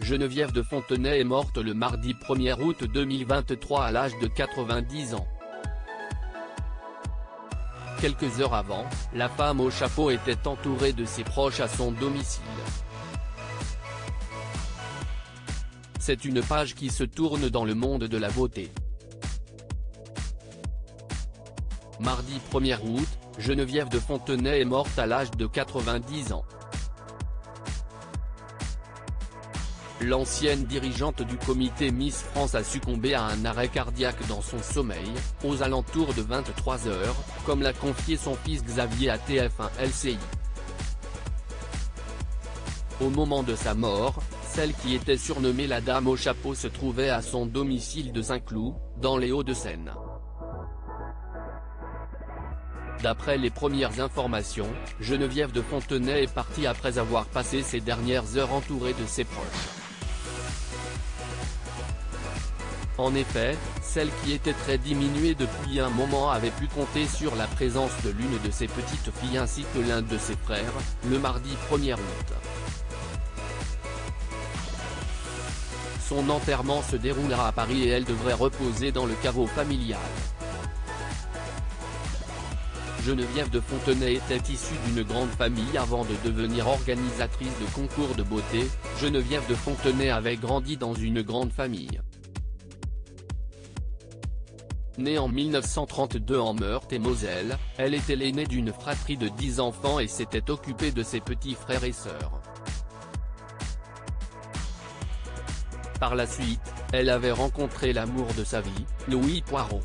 Geneviève de Fontenay est morte le mardi 1er août 2023 à l'âge de 90 ans. Quelques heures avant, la femme au chapeau était entourée de ses proches à son domicile. C'est une page qui se tourne dans le monde de la beauté. Mardi 1er août, Geneviève de Fontenay est morte à l'âge de 90 ans. L'ancienne dirigeante du comité Miss France a succombé à un arrêt cardiaque dans son sommeil, aux alentours de 23 h, comme l'a confié son fils Xavier à TF1 LCI. Au moment de sa mort, celle qui était surnommée la Dame au chapeau se trouvait à son domicile de Saint-Cloud, dans les Hauts-de-Seine. D'après les premières informations, Geneviève de Fontenay est partie après avoir passé ses dernières heures entourée de ses proches. En effet, celle qui était très diminuée depuis un moment avait pu compter sur la présence de l'une de ses petites filles ainsi que l'un de ses frères, le mardi 1er août. Son enterrement se déroulera à Paris et elle devrait reposer dans le caveau familial. Geneviève de Fontenay était issue d'une grande famille avant de devenir organisatrice de concours de beauté. Geneviève de Fontenay avait grandi dans une grande famille. Née en 1932 en Meurthe-et-Moselle, elle était l'aînée d'une fratrie de 10 enfants et s'était occupée de ses petits frères et sœurs. Par la suite, elle avait rencontré l'amour de sa vie, Louis Poirot.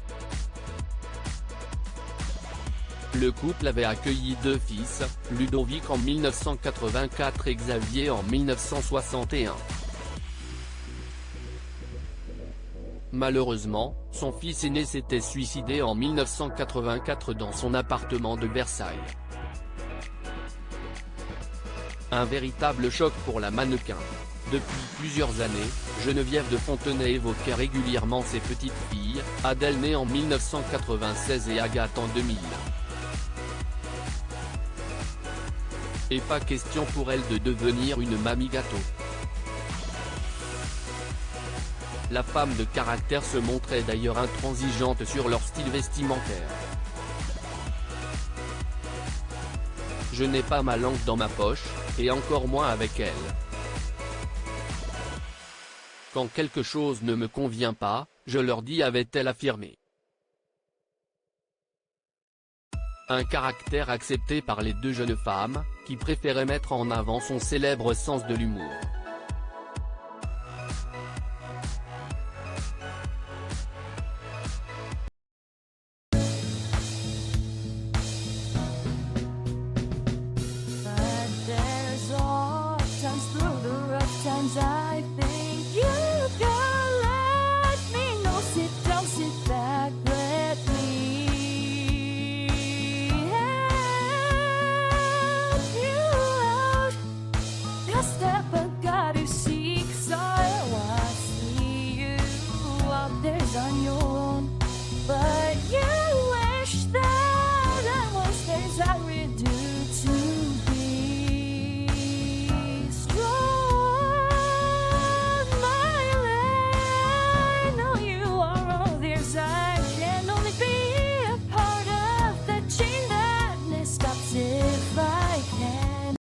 Le couple avait accueilli 2 fils, Ludovic en 1984 et Xavier en 1961. Malheureusement, son fils aîné s'était suicidé en 1984 dans son appartement de Versailles. Un véritable choc pour la mannequin. Depuis plusieurs années, Geneviève de Fontenay évoquait régulièrement ses petites filles, Adèle née en 1996 et Agathe en 2000. Et pas question pour elle de devenir une mamie gâteau. La femme de caractère se montrait d'ailleurs intransigeante sur leur style vestimentaire. Je n'ai pas ma langue dans ma poche, et encore moins avec elle. Quand quelque chose ne me convient pas, je leur dis, avait-elle affirmé. Un caractère accepté par les 2 jeunes femmes, qui préféraient mettre en avant son célèbre sens de l'humour.